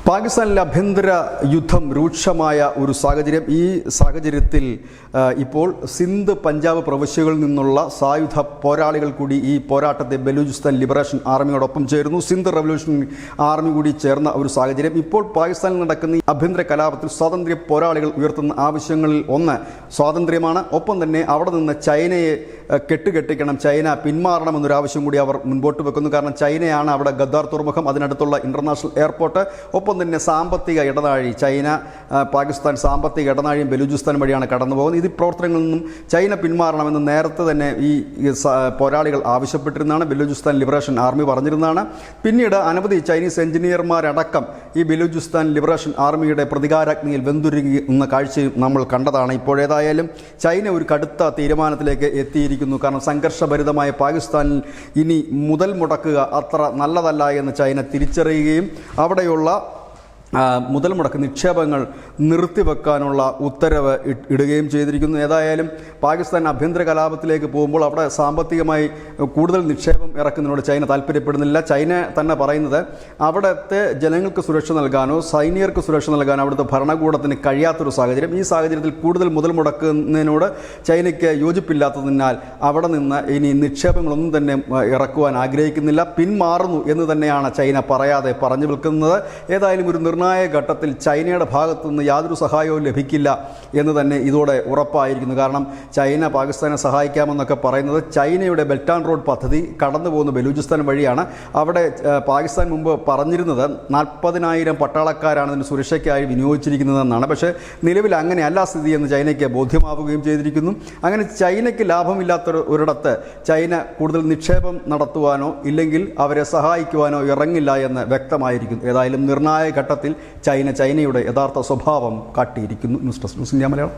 പാകിസ്ഥാനിലെ ആഭ്യന്തര യുദ്ധം രൂക്ഷമായ ഒരു സാഹചര്യം. ഈ സാഹചര്യത്തിൽ ഇപ്പോൾ സിന്ധ് പഞ്ചാബ് പ്രവിശ്യകളിൽ നിന്നുള്ള സായുധ പോരാളികൾ കൂടി ഈ പോരാട്ടത്തെ ബലൂചിസ്ഥാൻ ലിബറേഷൻ ആർമിയോടൊപ്പം ചേരുന്നു. സിന്ധ് റവല്യൂഷൻ ആർമി കൂടി ചേർന്ന ഒരു സാഹചര്യം. ഇപ്പോൾ പാകിസ്ഥാനിൽ നടക്കുന്ന ഈ ആഭ്യന്തര കലാപത്തിൽ സ്വാതന്ത്ര്യ പോരാളികൾ ഉയർത്തുന്ന ആവശ്യങ്ങളിൽ ഒന്ന് സ്വാതന്ത്ര്യമാണ്. ഒപ്പം തന്നെ അവിടെ നിന്ന് ചൈനയെ കെട്ടുകെട്ടിക്കണം, ചൈന പിന്മാറണമെന്നൊരു ആവശ്യം കൂടി അവർ മുൻപോട്ട് വെക്കുന്നു. കാരണം ചൈനയാണ് അവിടെ ഗദ്ദാർ തുറമുഖം, അതിനടുത്തുള്ള ഇന്റർനാഷണൽ എയർപോർട്ട്. ഒപ്പം തന്നെ സാമ്പത്തിക ഇടനാഴി, ചൈന പാകിസ്ഥാൻ സാമ്പത്തിക ഇടനാഴിയും ബലൂചിസ്ഥാൻ വഴിയാണ് കടന്നു പോകുന്നത്. ഈ പ്രവർത്തനങ്ങളിൽ നിന്നും ചൈന പിന്മാറണമെന്ന് നേരത്തെ തന്നെ ഈ പോരാളികൾ ആവശ്യപ്പെട്ടിരുന്നതാണ്. ബലൂചിസ്ഥാൻ ലിബറേഷൻ ആർമി പറഞ്ഞിരുന്നതാണ്. പിന്നീട് അനവധി ചൈനീസ് എഞ്ചിനീയർമാരടക്കം ഈ ബലൂചിസ്ഥാൻ ലിബറേഷൻ ആർമിയുടെ പ്രതികാരാഗ്നിയിൽ വെന്തുരുകുന്ന കാഴ്ചയും നമ്മൾ കണ്ടതാണ്. ഇപ്പോഴേതായാലും ചൈന ഒരു കടുത്ത തീരുമാനത്തിലേക്ക് എത്തിയിരിക്കുന്നു. കാരണം സംഘർഷഭരിതമായ പാകിസ്ഥാനിൽ ഇനി മുതൽ മുടക്കുക അത്ര നല്ലതല്ല എന്ന് ചൈന തിരിച്ചറിയുകയും അവിടെയുള്ള മുതൽ മുടക്ക് നിക്ഷേപങ്ങൾ നിർത്തിവെക്കാനുള്ള ഉത്തരവ് ഇടുകയും ചെയ്തിരിക്കുന്നു. ഏതായാലും പാകിസ്ഥാൻ ആഭ്യന്തര കലാപത്തിലേക്ക് പോകുമ്പോൾ അവിടെ സാമ്പത്തികമായി കൂടുതൽ നിക്ഷേപം ഇറക്കുന്നതിനോട് ചൈന താല്പര്യപ്പെടുന്നില്ല. ചൈന തന്നെ പറയുന്നത് അവിടുത്തെ ജനങ്ങൾക്ക് സുരക്ഷ നൽകാനോ സൈനികർക്ക് സുരക്ഷ നൽകാനോ അവിടുത്തെ ഭരണകൂടത്തിന് കഴിയാത്തൊരു സാഹചര്യം. ഈ സാഹചര്യത്തിൽ കൂടുതൽ മുതൽ മുടക്കുന്നതിനോട് ചൈനയ്ക്ക് യോജിപ്പില്ലാത്തതിനാൽ അവിടെ നിന്ന് ഇനി നിക്ഷേപങ്ങളൊന്നും തന്നെ ഇറക്കുവാൻ ആഗ്രഹിക്കുന്നില്ല, പിന്മാറുന്നു എന്ന് തന്നെയാണ് ചൈന പറയാതെ പറഞ്ഞു വിൽക്കുന്നത്. ഏതായാലും ഒരു നിർണായക ഘട്ടത്തിൽ ചൈനയുടെ ഭാഗത്തുനിന്ന് യാതൊരു സഹായവും ലഭിക്കില്ല എന്ന് തന്നെ ഇതോടെ ഉറപ്പായിരിക്കുന്നു. കാരണം ചൈന പാകിസ്ഥാനെ സഹായിക്കാമെന്നൊക്കെ പറയുന്നത് ചൈനയുടെ ബെൽറ്റ് ആൻഡ് റോഡ് പദ്ധതി കടന്നു പോകുന്ന ബലൂചിസ്ഥാൻ വഴിയാണ്. അവിടെ പാകിസ്ഥാൻ മുമ്പ് പറഞ്ഞിരുന്നത് 40,000 പട്ടാളക്കാരാണ് ഇതിന് സുരക്ഷയ്ക്കായി വിനിയോഗിച്ചിരിക്കുന്നതെന്നാണ്. പക്ഷേ നിലവിൽ അങ്ങനെയല്ല സ്ഥിതി എന്ന് ചൈനയ്ക്ക് ബോധ്യമാവുകയും ചെയ്തിരിക്കുന്നു. അങ്ങനെ ചൈനയ്ക്ക് ലാഭമില്ലാത്തൊരിടത്ത് ചൈന കൂടുതൽ നിക്ഷേപം നടത്തുവാനോ ഇല്ലെങ്കിൽ അവരെ സഹായിക്കുവാനോ ഇറങ്ങില്ല എന്ന് വ്യക്തമായിരിക്കുന്നു. ഏതായാലും നിർണായക ഘട്ടത്തിൽ ചൈനയുടെ യഥാർത്ഥ സ്വഭാവം കാട്ടിയിരിക്കുന്നു. News desk news India Malayalam.